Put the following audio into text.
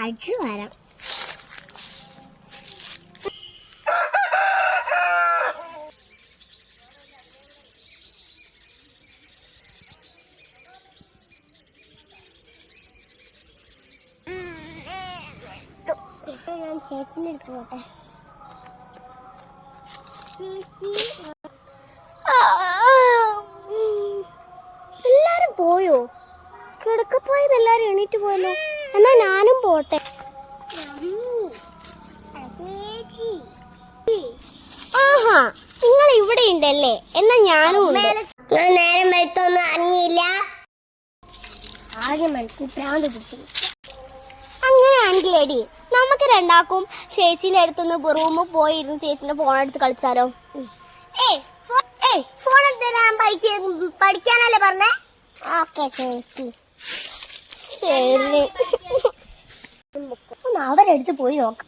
അടിച്ചു വരാം. ഞാൻ ചേച്ചിൻ്റെ അടുത്ത് പോട്ടെ. എല്ലാരും പോയോ? കിടക്കപ്പോയത് എല്ലാരും എണീറ്റ് പോയല്ലോ. എന്നാ ഞാനും പോട്ടെ. ആഹാ, നിങ്ങൾ ഇവിടെ ഉണ്ടല്ലേ? എന്നാ ഞാനും ഉണ്ട്. നേരം വെളുത്തൊന്നും അറിഞ്ഞില്ല. ആദ്യം മനസ്സിൽ ഭ്രാന്ത് പിടിച്ചു. അങ്ങനെയാണെങ്കിലേടി നമുക്ക് രണ്ടാക്കും ചേച്ചീന്റെ അടുത്തുനിന്ന് റൂമിൽ പോയിരുന്നു ചേച്ചിന്റെ ഫോണെടുത്ത് കളിച്ചാലോ? ഫോൺ പഠിക്കാനല്ലേ പറഞ്ഞേ? ഓക്കെ ചേച്ചി, ശരി. ഒന്ന് അവരെടുത്ത് പോയി നോക്കാം.